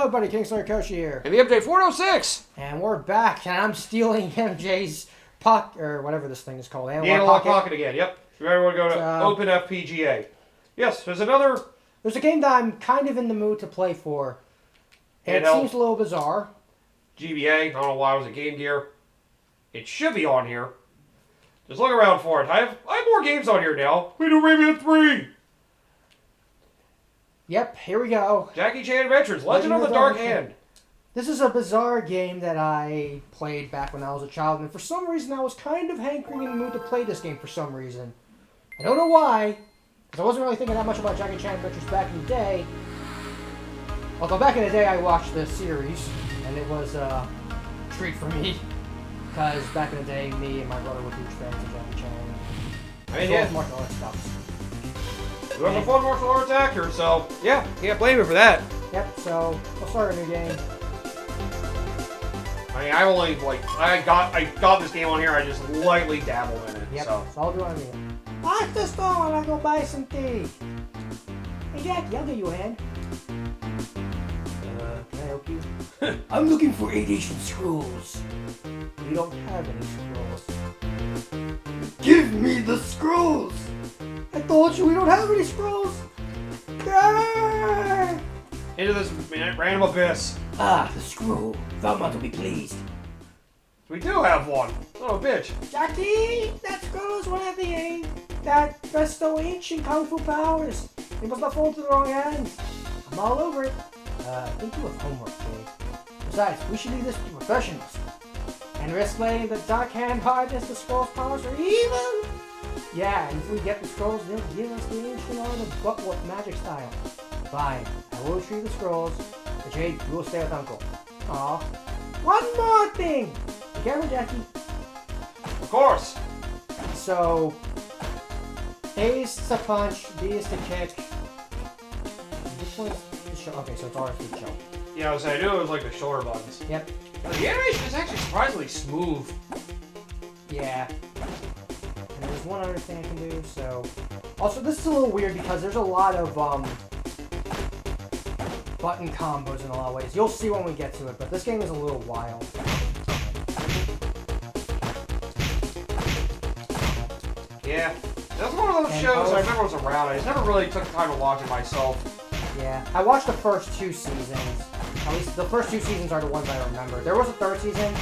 everybody, KingslayerKoshy here. And the update 406. And we're back, and I'm stealing MJ's pocket, or whatever this thing is called. Analog Pocket again, yep. So everyone go to Open FPGA. Yes, there's another... There's a game that I'm kind of in the mood to play for. And it seems a little bizarre. GBA, I don't know why it was a Game Gear. It should be on here. Just look around for it. I have more games on here now. We do Rayman 3. Yep, here we go. Jackie Chan Adventures, Legend of the Dark Hand. This is a bizarre game that I played back when I was a child, and for some reason I was kind of hankering in the mood to play this game for some reason. I don't know why, because I wasn't really thinking that much about Jackie Chan Adventures back in the day. Although back in the day I watched the series, and it was a treat for me. Because back in the day, me and my brother were huge fans of Jackie Chan. I mean, yeah. Martial arts stuff. He was a fun martial arts actor, so yeah, can't blame him for that. Yep, so we'll start a new game. I mean, I only, I got this game on here, I just lightly dabbled in it, yep, so. I'll do it on you. Watch the store while I go buy some tea. Hey, Jackie, I'll give you a hand. Can I help you? I'm looking for 8 ancient scrolls. We don't have any scrolls. Give me the scrolls! I told you we don't have any scrolls! Ah! Into this random abyss. Ah, the scroll. Valmont will be pleased. We do have one. Son of a bitch. Jackie, that scroll is one of that bestow ancient kung fu powers. You must not fall into the wrong hands. I'm all over it. I think you have homework, Jay. Besides, we should leave this to professionals. And risk letting the dark hand harness the scroll's powers for evil? Yeah, and if we get the scrolls, they'll give us the ancient art of buttwork magic style. Fine, I will retrieve the scrolls, but Jade, you will stay with Uncle. Aw. One more thing! Be careful, Jackie. Of course. So, A is to punch, B is to kick. Which one is the show? Okay, so it's R2 show. Yeah, I knew it was like the shoulder buttons. Yep. The animation is actually surprisingly smooth. Yeah. And there's one other thing I can do, so... Also, this is a little weird because there's a lot of, button combos in a lot of ways. You'll see when we get to it, but this game is a little wild. Yeah. That's one of those shows I remember was around. I just never really took the time to watch it myself. Yeah. I watched the first 2 seasons. At least the first 2 seasons are the ones I remember. There was a 3rd season,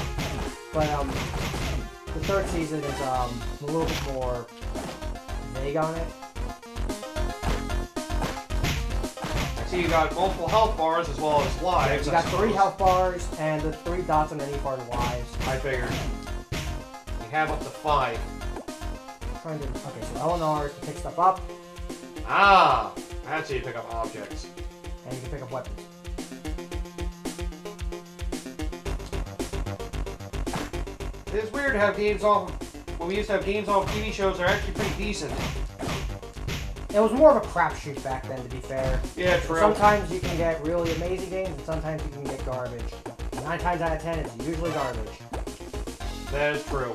but the 3rd season is a little bit more vague on it. I see you got multiple health bars as well as lives. You got 3 health bars, and the 3 dots underneath are lives. I figured. You have up to 5. Okay, so Eleanor is to pick stuff up. Ah, that's how you pick up objects. And you can pick up weapons. It's weird to have games on, when we used to have games on TV shows that are actually pretty decent. It was more of a crapshoot back then, to be fair. Yeah, true. Sometimes you can get really amazing games, and sometimes you can get garbage. 9 times out of 10, it's usually garbage. That is true.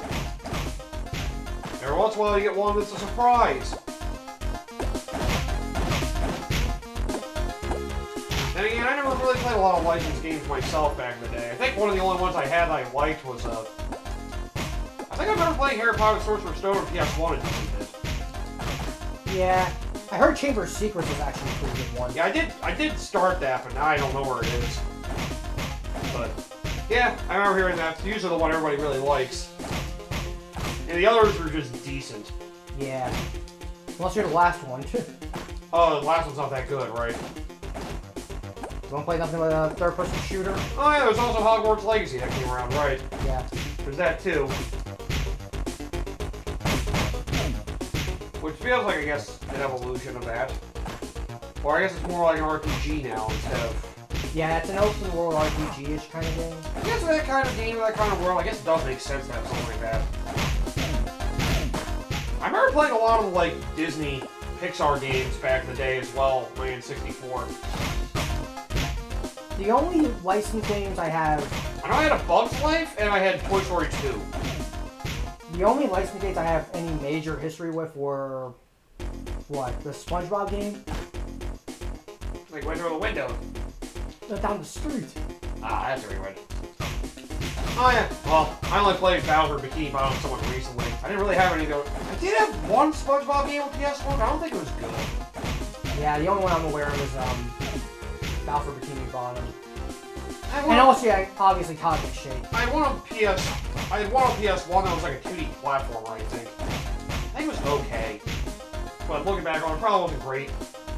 Every once in a while you get one that's a surprise. And again, I never really played a lot of licensed games myself back in the day. I think one of the only ones I had that I liked was, I think I remember playing Harry Potter and Sorcerer's Stone on PS1 and did. Yeah. I heard Chamber of Secrets was actually a pretty good one. Yeah, I did start that, but now I don't know where it is. But, yeah, I remember hearing that. It's usually the one everybody really likes. And the others are just decent. Yeah. Unless you're the last one. Oh, the last one's not that good, right? You want to play nothing but a third-person shooter? Oh yeah, there's also Hogwarts Legacy that came around, right? Yeah. There's that too. Which feels like, I guess, an evolution of that. Or I guess it's more like an RPG now instead of... Yeah, it's an open world RPG-ish kind of game. I guess that kind of game, that kind of world, I guess it does make sense to have something like that. I remember playing a lot of, like, Disney Pixar games back in the day as well, playing 64. The only licensed games I have... I know I had A Bug's Life, and I had Toy Story 2. The only licensed games I have any major history with were... What? The SpongeBob game? Like, went through the window. down the street. Ah, that's where we went. Oh yeah, well, I only played Bowser Bikini Bottom somewhat recently. I didn't really have any though. I did have one SpongeBob game on PS1, but I don't think it was good. Yeah, the only one I'm aware of is Bowser Bikini Bottom. And also, yeah, obviously Cosmic Shake. I had one on PS1 that was like a 2D platformer, I think. I think it was okay. But looking back on it, probably wasn't great.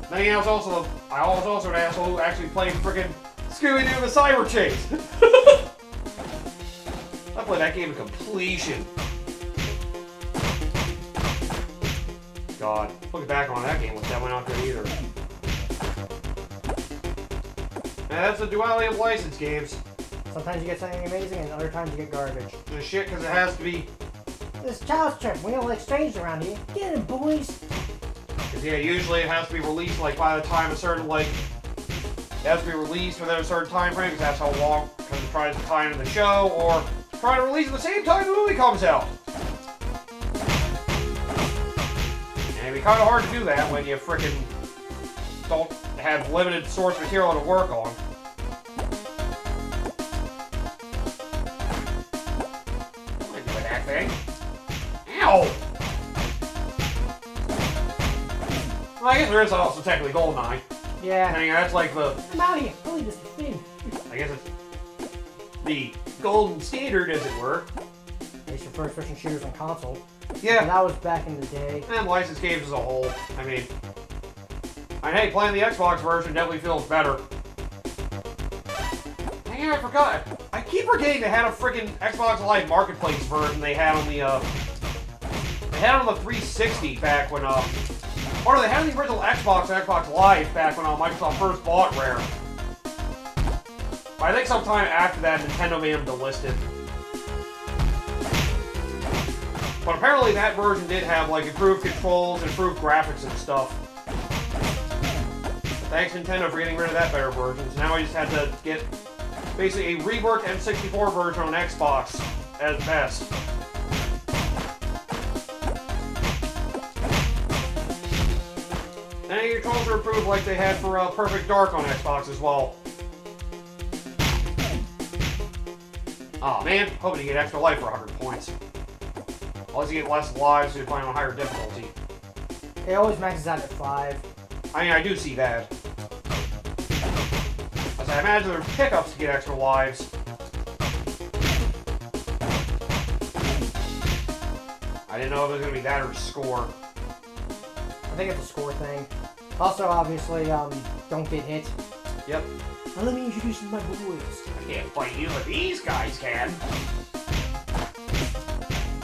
Then again, I was also an asshole who actually played freaking Scooby-Doo the Cyber Chase. I played that game to completion. God, looking back on that game was definitely not good either. And that's the duality of licensed games. Sometimes you get something amazing, and other times you get garbage. The shit, because it has to be. This child's trip, we all exchanged around here. Get it, boys. Because yeah, usually it has to be released like by the time a certain it has to be released within a certain time frame, because that's how long. Because it tries to tie into the show, or try to release at the same time the movie comes out. And it'd be kind of hard to do that when you frickin' don't have limited source material to work on. What am I doing with that thing? Ow! Well, I guess there is also technically GoldenEye. Yeah. I mean, that's like the. I'm out of here. Really, this thing. I guess it's the golden standard, as it were. At least for first-person shooters on console. Yeah. And that was back in the day. And licensed games as a whole. I mean, hey, playing the Xbox version definitely feels better. Dang it, I forgot. I keep forgetting they had a freaking Xbox Live Marketplace version they had on the, they had on the 360 back when, or no, they had on the original Xbox and Xbox Live back when Microsoft first bought Rare. But I think sometime after that, Nintendo made them delisted. But apparently that version did have, like, improved controls, improved graphics and stuff. Thanks Nintendo for getting rid of that better version. So now I just had to get basically a reworked N64 version on Xbox at best. And your controls are improved like they had for Perfect Dark on Xbox as well. Aw man, hoping to get extra life for 100 points. Unless you get less lives, so you're playing on higher difficulty. It always maxes out at 5. I mean, I do see that. As I imagine there's pickups to get extra lives. I didn't know if it was going to be that or score. I think it's a score thing. Also, obviously, don't get hit. Yep. Now let me introduce you to my boys. I can't fight you, but these guys can.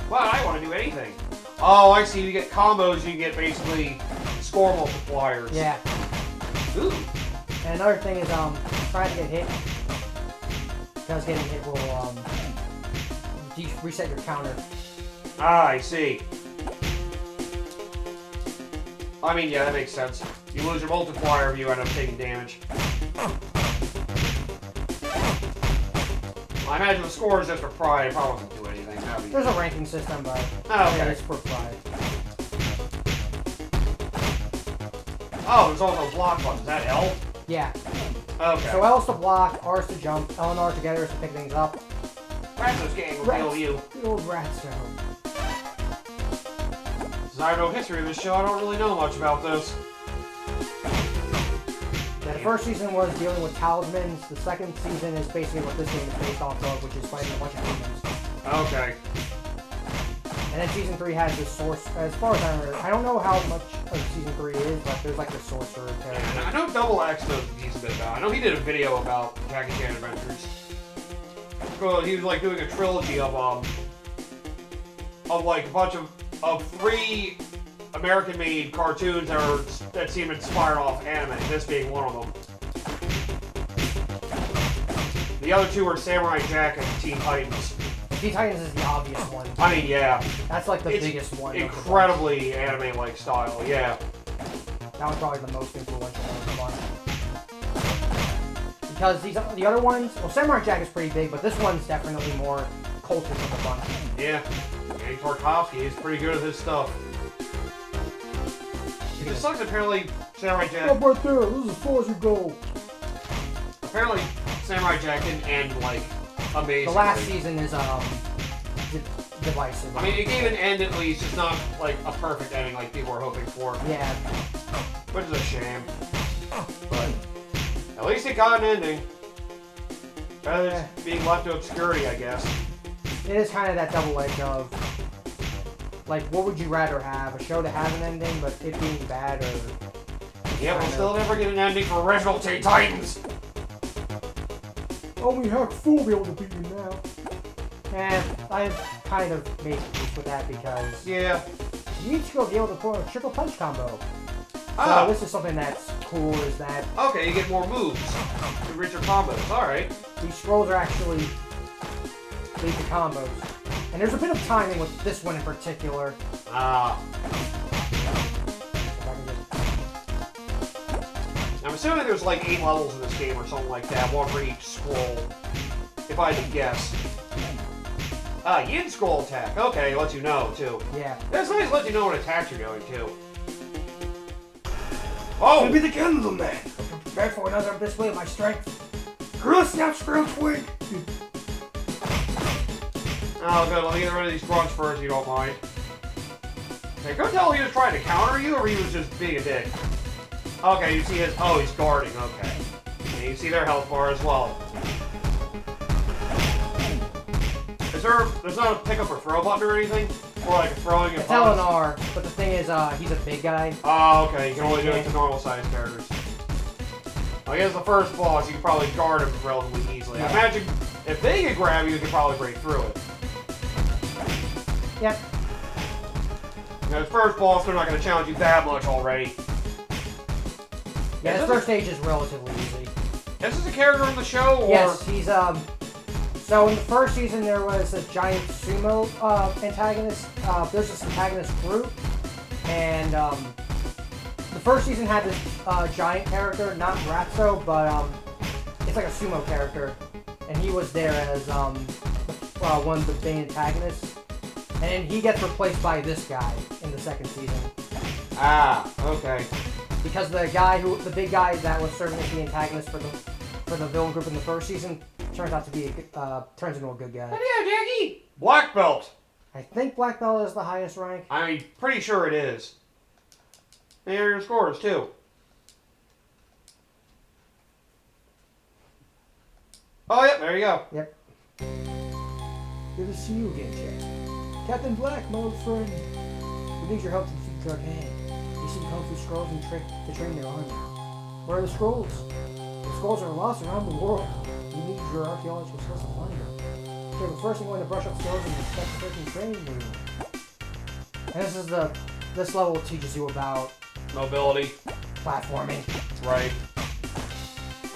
Well, I want to do anything. Oh, I see. You get combos, you get basically score multipliers. Yeah. Ooh. And another thing is, trying to get hit. Because getting hit will, reset your counter. Ah, I see. I mean, yeah, that makes sense. You lose your multiplier if you end up taking damage. I imagine the score is just for pride. It probably doesn't do anything. There's a ranking system, but okay. It's for pride. Oh, there's also a block button. Is that L? Yeah. Okay. So L is to block, R is to jump, L and R together is to pick things up. Ratzo's gang will kill you. Good old Ratzo. Since I have no history of this show, I don't really know much about this. Yeah, the first season was dealing with talismans. The second season is basically what this game is based off of, which is fighting a bunch of demons. Okay. And then season 3 has the source. As far as I remember, I don't know how much of season 3 is, but there's like the sorcerer character. Yeah, I know Double X does a decent bit about it. I know he did a video about Jackie Chan Adventures. Well, he was like doing a trilogy of like a bunch of 3 American-made cartoons that seem inspired off anime. This being one of them. The other 2 are Samurai Jack and Teen Titans. Teen Titans is the obvious one. I mean, yeah. That's like the biggest one. Incredibly anime-like style, yeah. That was probably the most influential one. Because the other ones, well, Samurai Jack is pretty big, but this one's definitely more cultured than the bunch. Yeah. Andy Tarkovsky is pretty good at his stuff. It just sucks apparently Samurai Jack. Up right there, this is as far as you go. apparently Samurai Jack didn't end, like, amazingly. The last season is, divisive. I mean, it gave an end at least, just not, like, a perfect ending like people were hoping for. Yeah. Which is a shame. But at least it got an ending. Better than being left to obscurity, I guess. It is kind of that double edge of, like, what would you rather have? A show to have an ending, but it being bad, or... Yeah, we'll still never get an ending for original Teen Titans. Only Hack Fu will be able to beat you now. And I've kind of made peace with that because... Yeah. You need to go be able to pull a triple punch combo. Ah. So this is something that's cool, is that... Okay, you get more moves to richer combos. Alright. These scrolls are actually lead to combos. And there's a bit of timing with this one in particular. Ah. I'm assuming there's like 8 levels in this game or something like that, one for each scroll. If I had to guess. Ah, Yin scroll attack. Okay, lets you know, too. Yeah. That's nice, lets you know what attacks you're doing, too. Oh! It'll be the candle man. I'm prepared for another display of my strength. Gorilla Snap Scroll Twig! Oh, good. Let me get rid of these grunts first, if you don't mind. Okay, couldn't tell if he was trying to counter you, or he was just being a dick. Okay, you see his... Oh, he's guarding. Okay. And you see their health bar as well. Is there... There's not a pick up or throw button or anything? Or like throwing your It's LNR, but the thing is, he's a big guy. Oh, okay. You can only do it to normal-sized characters. I guess the first boss, you can probably guard him relatively easily. I imagine if they could grab you, you could probably break through it. Yep. Now, the first boss, they're not going to challenge you that much already. Yeah, this first stage is relatively easy. Is this a character in the show, or...? Yes, he's, So in the first season, there was a giant sumo antagonist. There's this antagonist group, and the first season had this giant character, not Ratso, but it's like a sumo character, and he was there as one of the main antagonists, and he gets replaced by this guy in the second season. Ah, okay. Because the big guy that was serving as the antagonist for the villain group in the first season turns out to be turns into a good guy. Yeah, Jackie. Black belt. I think black belt is the highest rank. I'm pretty sure it is. And here are your scores too. Oh, yep, there you go. Yep. Good to see you again, Jack. Captain Black, my old friend. We need your help to defeat Zartan. You see Kung Fu scrolls and trick to train their army. Where are the scrolls? The scrolls are lost around the world. You need your archaeological skills to find them. Okay, but first I'm going to brush up skills in the freaking training room. And this level teaches you about mobility, platforming. Right.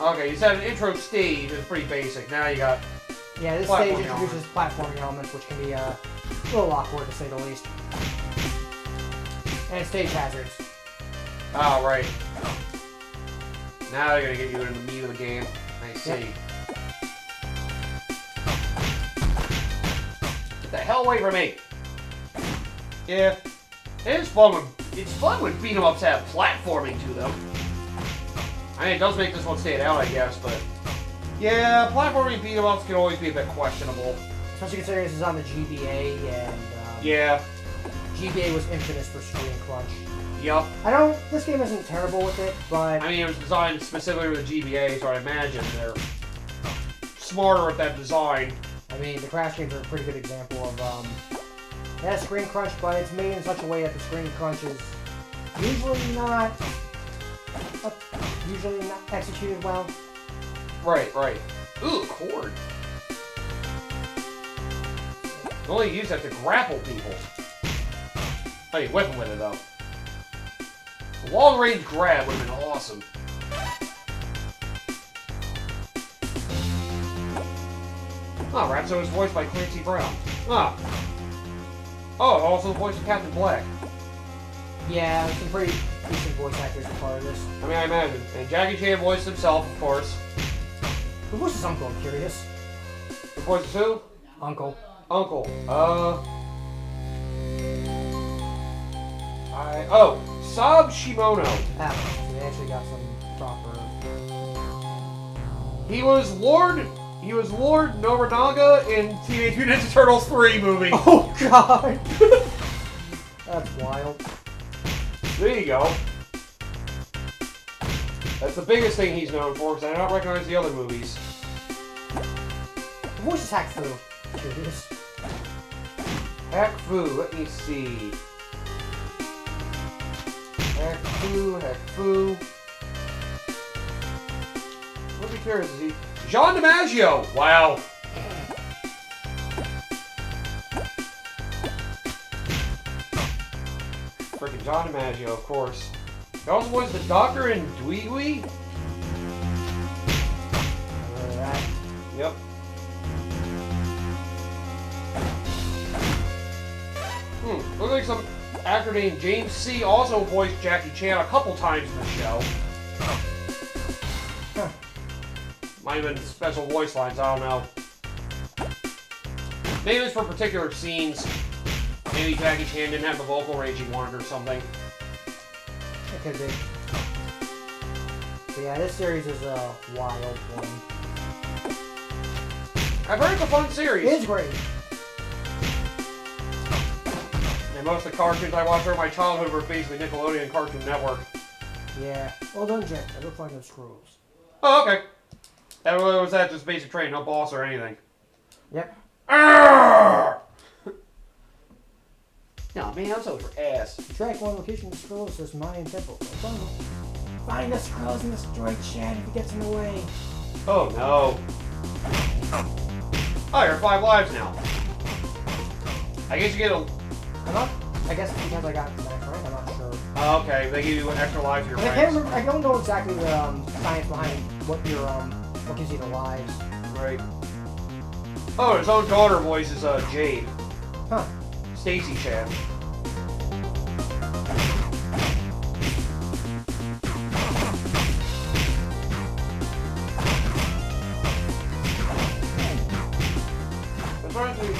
Okay, you said an intro stage is pretty basic. Now you got this stage introduces platforming elements, which can be a little awkward to say the least. And stage hazards. Oh, right. Now they're gonna get you into the meat of the game. I see. Yep. Get the hell away from me! Yeah, it's fun when beat 'em ups have platforming to them. I mean, it does make this one stand out, I guess, but yeah, platforming beat 'em ups can always be a bit questionable. Especially considering this is on the GBA, and yeah, GBA was infamous for screen crunch. Yup. This game isn't terrible with it, but... I mean, it was designed specifically with the GBA, so I imagine they're smarter at that design. I mean, the Crash games are a pretty good example of, it has screen crunch, but it's made in such a way that the screen crunch is usually not executed well. Right, right. Ooh, cord. You only use that to grapple people. Oh, you whip them with it, though. A long-range grab would have been awesome. Oh, Ratso is voiced by Clancy Brown. Ah. Oh, also the voice of Captain Black. Yeah, some pretty decent voice actors are part of this. I mean, I imagine. And Jackie Chan voiced himself, of course. Who voices Uncle, I'm curious? Who voices who? Uncle. Uncle. Sab Shimono. Ah, so they actually got some proper... He was Lord Nobunaga in Teenage Mutant Ninja Turtles 3 movie. Oh god! That's wild. There you go. That's the biggest thing he's known for, because I don't recognize the other movies. The voice is Hack Fu. Curious. Hack Fu, let me see. Hack Fu. What be curious, is he? John DiMaggio! Wow. Freaking John DiMaggio, of course. He also was the doctor in Dwee. Yep. Looks like some actor named James C. also voiced Jackie Chan a couple times in the show. Huh. Might have been special voice lines, I don't know. Maybe it's for particular scenes. Maybe Jackie Chan didn't have the vocal range he wanted or something. It could be. But yeah, this series is a wild one. I've heard it's a fun series. It is great. And most of the cartoons I watched during my childhood were basically Nickelodeon and Cartoon Network. Yeah. Well done, Jack. I go find those screws. Oh, okay. That was that just basic training, no boss or anything. Yep. No, man, I'm so for ass. Track one location of the scrolls says Mayan Temple. Find the scrolls and destroy Chad if he gets in the way. Oh no. Oh, you're 5 lives now. I guess you get a... I'm not. I guess because I got the max rank, I'm not sure. Oh, okay, they give you an extra life for your I can't ranks. remember. I don't know exactly the science behind what your what gives you the lives. Right. Oh, his own daughter voices Jade. Huh. Stacy Chan.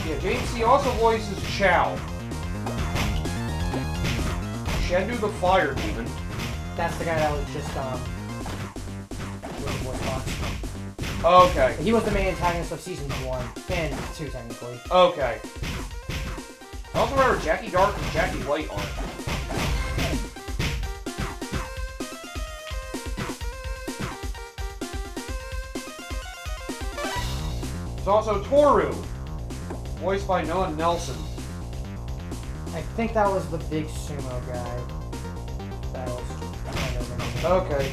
Yeah, James C. also voices Chow. Shendu the Fire Demon. That's the guy that was just with the voice box. Okay. He was the main antagonist of season 1 and 2 technically. Okay. I also remember Jackie Dark and Jackie White art. There's also Toru, voiced by Noah Nelson. I think that was the big sumo guy. That was kind of Okay.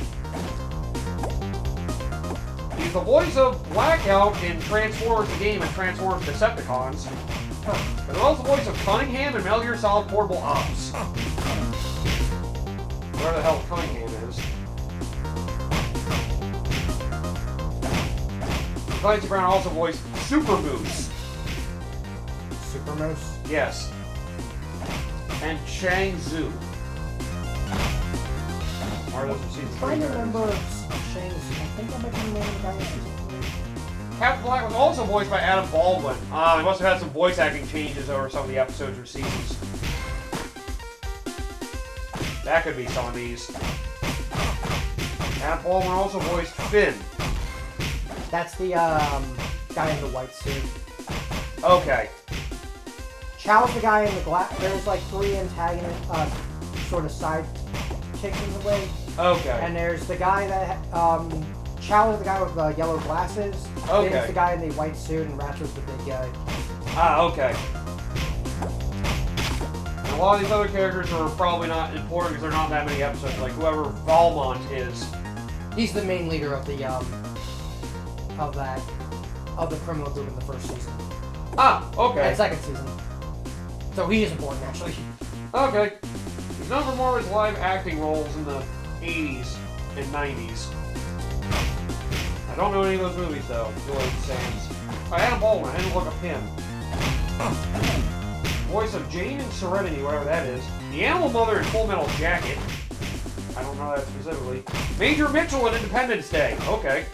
He's the voice of Blackout in Transformers the Game and Transformers Decepticons. As well as the voice of Cunningham in Metal Gear Solid Portable Ops. Where the hell Cunningham is. Clancy Brown also voiced Super Moose. Super Moose? Yes. And Chang Zhu. Are those from season 3? I remember Shang's. I think that might be the name of the guy in season 3. Captain Black was also voiced by Adam Baldwin. They must have had some voice acting changes over some of the episodes or seasons. That could be some of these. Adam Baldwin also voiced Finn. That's the guy in the white suit. Okay. Chow's the guy in the glass. There's like 3 antagonists, sort of side kicks in the way. Okay. And there's the guy that Chow is the guy with the yellow glasses. Okay. Then it's the guy in the white suit, and Ratchet's the big guy. Okay. And a lot of these other characters are probably not important because they're not that many episodes. Like whoever Valmont is. He's the main leader of the criminal group in the first season. Okay. And second season. So he is important, actually. Okay. He's known for more of his live acting roles in the 80s and 90s. I don't know any of those movies, though. Really sans. Adam Baldwin, I didn't look up him. Voice of Jane in Serenity, whatever that is. The Animal Mother in Full Metal Jacket. I don't know that specifically. Major Mitchell in Independence Day. Okay.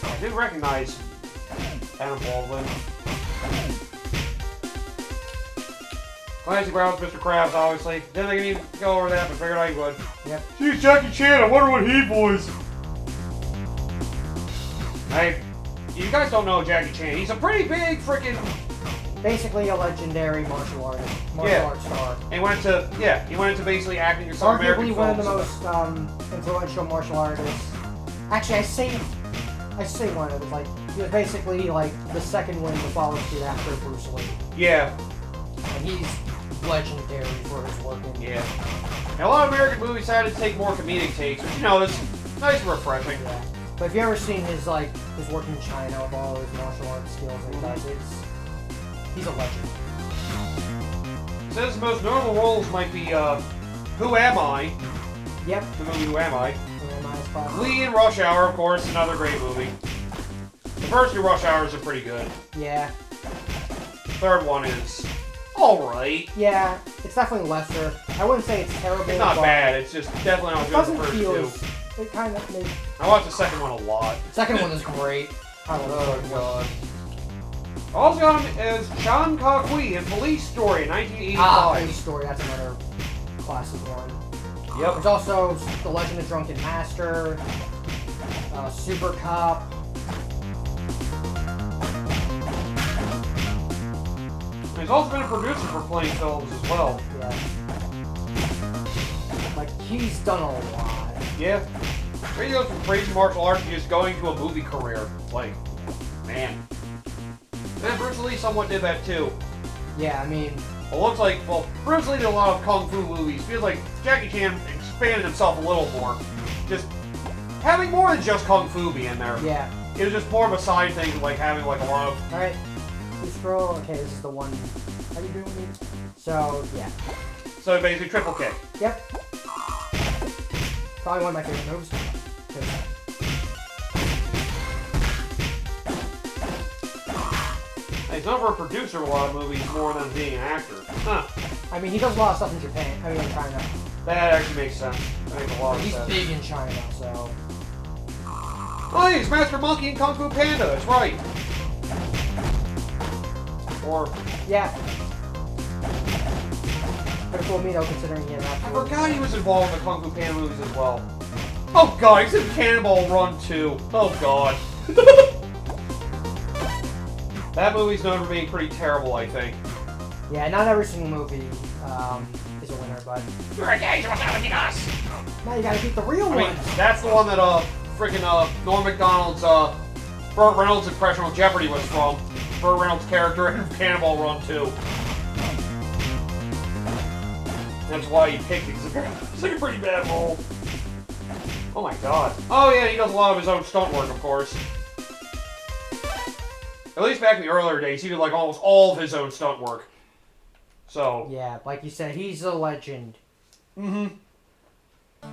I do recognize Adam Baldwin. Clancy Brown's Mr. Krabs, obviously. Didn't think I need to go over that, but figured I would. Yep. Geez, Jackie Chan, I wonder what he voiced. You guys don't know Jackie Chan. He's a pretty big freaking... Basically a legendary martial artist, arts star. And he went into basically acting in some American Arguably films. one of the most influential martial artists. Actually, I say one of them. Like, he was basically like the second one to follow suit after Bruce Lee. Yeah. And he's legendary for his work in. Yeah. And a lot of American movies decided to take more comedic takes, which, you know, is nice and refreshing. Yeah. But if you ever seen his work in China with all his martial arts skills and he does, he's a legend. Says the most notable roles might be Who Am I? Yep. The movie Who Am I? Who Am I is possible. Lee in Rush Hour, of course, another great movie. The first two Rush Hours are pretty good. Yeah. The third one is alright. Yeah, it's definitely lesser. I wouldn't say it's terrible. It's not bad, it's just definitely not It good as the doesn't first feel two. it kind of made... I watched the second one a lot. Second one is great. I love the Oh second one. god. Also got him as Sean Kakui in Police Story in 1985. Police Story, that's another classic one. Yep. There's also The Legend of Drunken Master, Super Cop. He's also been a producer for plenty of films as well. Yeah. Like, he's done a lot. Yeah. He goes from crazy martial arts to just going to a movie career. Like, man. And Bruce Lee somewhat did that too. Yeah, I mean... It looks like, well, Bruce Lee did a lot of kung fu movies. Feels like Jackie Chan expanded himself a little more. Just having more than just kung fu be in there. Yeah. It was just more of a side thing, like having like a lot of... Alright. You scroll. Okay, this is the one. How you doing it? So, yeah. So basically, triple kick. Yep. Probably one of my favorite moves. He's known for a producer of a lot of movies more than being an actor. Huh. I mean, he does a lot of stuff in Japan. I mean, in China. That actually makes sense. That makes a lot of He's sense. big in China, so... Oh, he's Master Monkey in Kung Fu Panda. That's right. Or... Yeah. Pretty cool of me, though, considering he had I forgot he was involved in the Kung Fu Panda movies as well. Oh god, he's in Cannonball Run 2. Oh god. That movie's known for being pretty terrible, I think. Yeah, not every single movie is a winner, but... You're engaged with us! Now you gotta beat the real I mean, ones! that's the one that, freaking, Norm Macdonald's, Burt Reynolds' impression of Jeopardy was from. Burt Reynolds' character in Cannonball Run 2. That's why he picked it, because it's like a pretty bad role. Oh my god. Oh yeah, he does a lot of his own stunt work, of course. At least back in the earlier days, he did like almost all of his own stunt work. So... Yeah, like you said, he's a legend. Mm-hmm.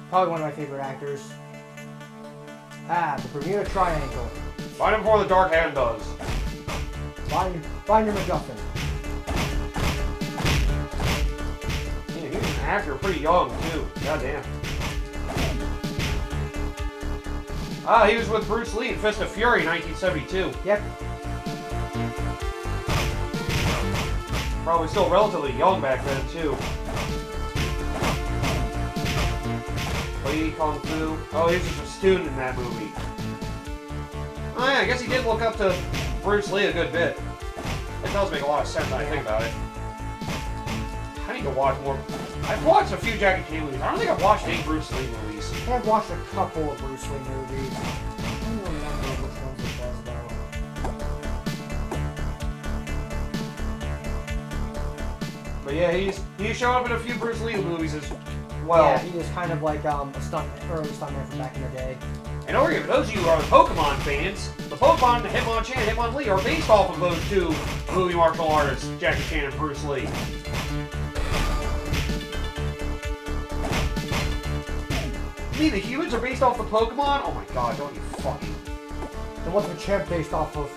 Probably one of my favorite actors. The Bermuda Triangle. Find him before the Dark Hand does. Find your MacGuffin. Yeah, he was an actor pretty young, too. Goddamn. He was with Bruce Lee in Fist of Fury in 1972. Yep. Probably still relatively young back then, too. Lee Kung Fu. Oh, he was just a student in that movie. Oh yeah, I guess he did look up to Bruce Lee a good bit. It does make a lot of sense when I think about it. I need to watch more. I've watched a few Jackie Chan movies. I don't think I've watched any Bruce Lee movies. I've watched a couple of Bruce Lee movies. I don't remember which ones it was, though. But yeah, he's shown up in a few Bruce Lee movies as well. Yeah, he was kind of like a early stuntman from back in the day. And over here, for those of you who are Pokemon fans, the Pokemon Hitmonchan and Hitmonlee are based off of those two movie martial artists, Jackie Chan and Bruce Lee. You mean the humans are based off the Pokemon? Oh my god, don't you fucking... And what's the champ based off of?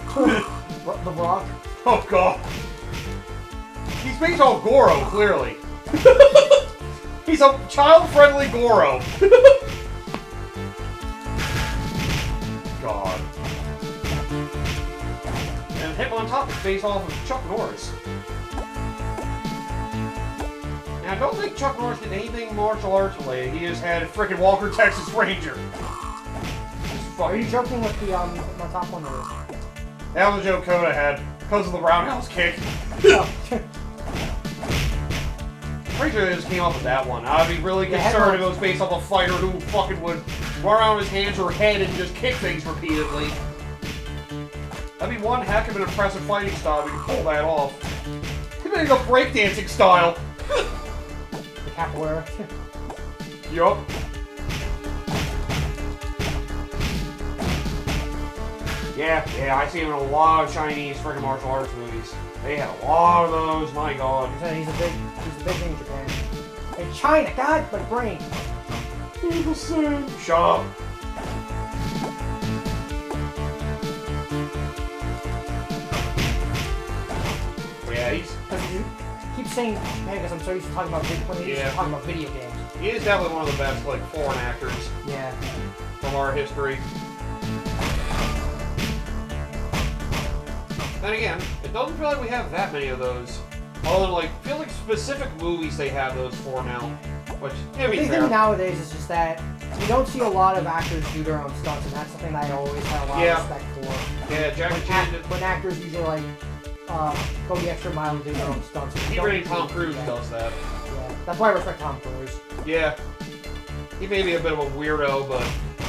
The Rock? Oh god. He's based off Goro, clearly. He's a child-friendly Goro. God. And Hitmontop is based off of Chuck Norris. Now, I don't think Chuck Norris did anything martial arts related. He just had a frickin' Walker, Texas Ranger. Are you fucking... joking with the my top one or? That was a joke Coda had, because of the roundhouse kick. Pretty sure they just came up with that one. I'd be really concerned if it was based off a fighter who fucking would run around with his hands or head and just kick things repeatedly. That'd be one heck of an impressive fighting style if you could pull that off. He'd make a breakdancing style. The capoeira. Yup. Yeah, I see him in a lot of Chinese freaking martial arts movies. They had a lot of those, my god. He's a big thing in Japan. In China, God, my brain. Shut up. But yeah, he's... You keep saying Japan because I'm so used to talking about video games. He is definitely one of the best, like, foreign actors. Yeah. From our history. Then again, it doesn't feel like we have that many of those. Although, like, I feel like specific movies they have those for now. Which, yeah, the thing nowadays is just that you don't see a lot of actors do their own stunts, and that's something I always had a lot of respect for. Yeah, Jackie Chan did... When actors usually, like, go the extra mile and do their own stunts. Even Tom Cruise does that. Yeah, that's why I respect Tom Cruise. Yeah. He may be a bit of a weirdo, but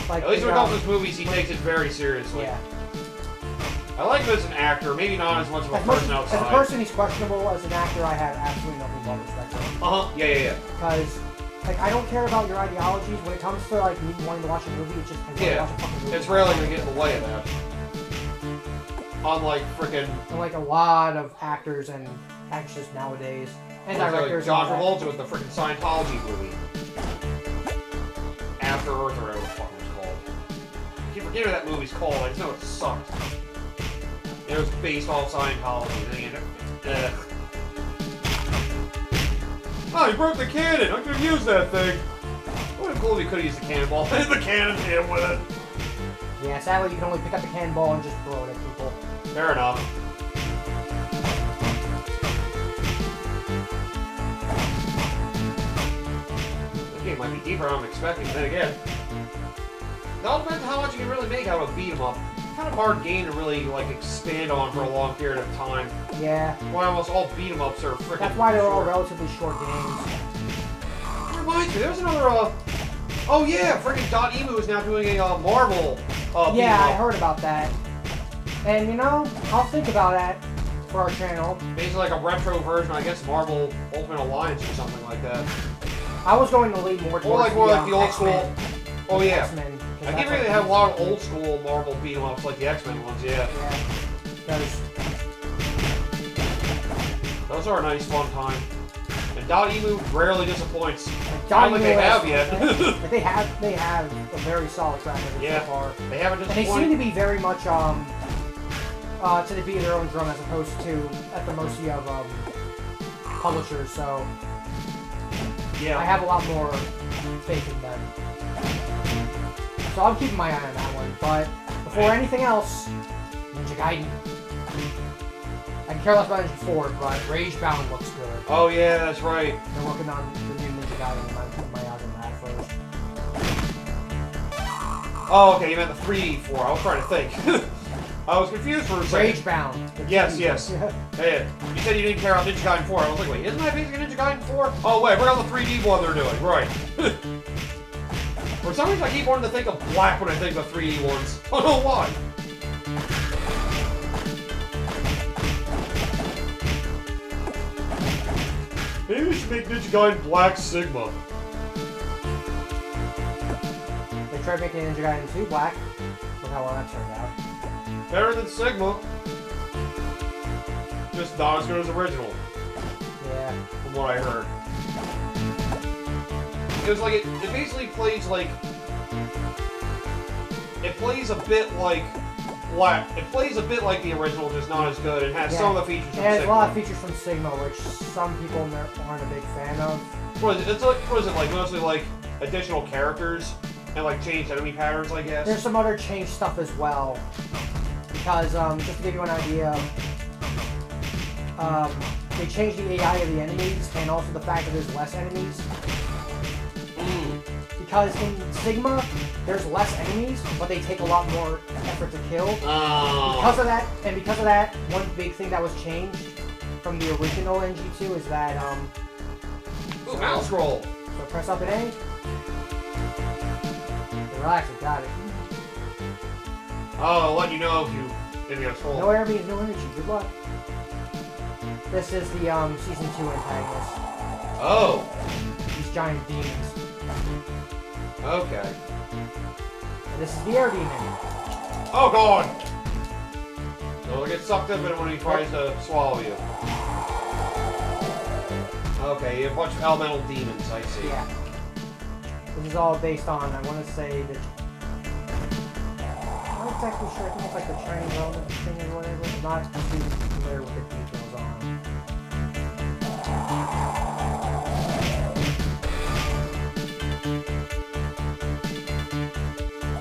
like, at least when it comes to his movies, he takes it very seriously. Yeah. I like him as an actor, maybe not as much of a person outside. As a person, he's questionable. As an actor, I have absolutely nothing but respect for him. Yeah. Because, like, I don't care about your ideologies. When it comes to, like, me wanting to watch a movie, it's just, I want to watch a fucking movie. It's rarely going to get in the way of that. Unlike frickin'... And, like, a lot of actors and actresses nowadays, and directors... Like John Travolta with the frickin' Scientology movie. After Earth, or whatever the fuck it's called. I keep forgetting what that movie's called, I just know it sucked. It was based off Scientology. Oh, he broke the cannon! I could have used that thing! It would have been cool if he could have used the cannonball. Hit the cannon, hit him with it! Yeah, sadly you can only pick up the cannonball and just throw it at people. Fair enough. This game might be deeper than I'm expecting, then again. It all depends on how much you can really make out of a beat 'em up. Kind of hard game to really, like, expand on for a long period of time. Yeah. Why almost all beat 'em ups are freaking That's why they're all relatively short games. That reminds me, there's another, oh yeah, freaking .emu is now doing a, Marvel, yeah, I heard about that. And, you know, I'll think about that for our channel. Basically like a retro version, I guess, Marvel Ultimate Alliance or something like that. I was going to lean more towards more like the old X-Men. school. Oh yeah. X-Men, I think they have a lot of old school Marvel beat 'em ups like the X-Men ones, yeah. Yeah. Those are a nice fun time. And .emu rarely disappoints. I don't think they have yet. They have a very solid track record so far. They haven't disappointed. And they seem to be very much to the beat of their own drum as opposed to at the mercy of publishers, so yeah. I have a lot more faith in them. So I'm keeping my eye on that one, but before anything else, Ninja Gaiden. I can care less about Ninja 4, but Rage Bound looks good. Oh yeah, that's right. They're working on the new Ninja Gaiden, and I'm keeping my eye on that first. Oh, okay, you meant the 3D4. I was trying to think. I was confused for a second. Rage Bound. Yes. Hey, you said you didn't care about Ninja Gaiden 4. I was like, wait, isn't that basically Ninja Gaiden 4? Oh, wait, we're on the 3D one they're doing. Right. For some reason, I keep wanting to think of black when I think of 3D ones. I don't know why. Maybe we should make Ninja Gaiden Black Sigma. They tried making Ninja Gaiden 2 black. Look how well that turned out. Better than Sigma. Just not as good as original. Yeah. From what I heard. It was like, it basically plays like... It plays a bit like Black. It plays a bit like the original, just not as good. It has some of the features from Sigma. It has a lot of features from Sigma, which some people aren't a big fan of. What is it? What is it like? Mostly like additional characters and like changed enemy patterns, I guess? There's some other changed stuff as well. Because, just to give you an idea, they changed the AI of the enemies, and also the fact that there's less enemies. because in Sigma, there's less enemies, but they take a lot more effort to kill. Because of that, one big thing that was changed from the original NG2 is that, Ooh, mouse roll! So press up and A. Relax, I got it. Oh, I'll let you know if you didn't get a scroll. No air means no energy, good luck. This is the, Season 2 antagonist. Oh! These giant demons. Okay. And this is the air demon. Oh god! So he'll get sucked up in it when he tries to swallow you. Okay, you have a bunch of elemental demons, I see. Yeah. This is all based on, I want to say, the... I'm not exactly sure, I think it's like the Chinese element thing or whatever. I'm not too familiar with the details on it.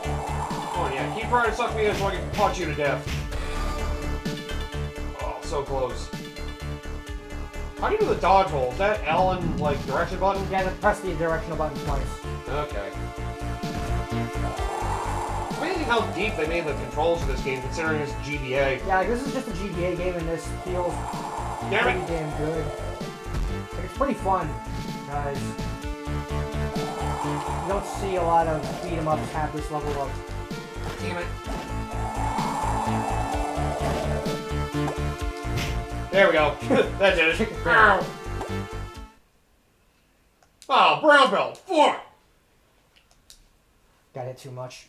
Come on, yeah, keep trying to suck me in so I can punch you to death. Oh, so close. How do you do the dodge roll? Is that L and, like, direction button? Yeah, press the directional button twice. Okay. It's amazing how deep they made the controls for this game, considering it's GBA. Yeah, like, this is just a GBA game, and this feels pretty damn good. Like, it's pretty fun, because you don't see a lot of beat-em-ups have this level of... Damn it. There we go. That did it. Ow. Oh, brown belt. Fuck. Got hit too much.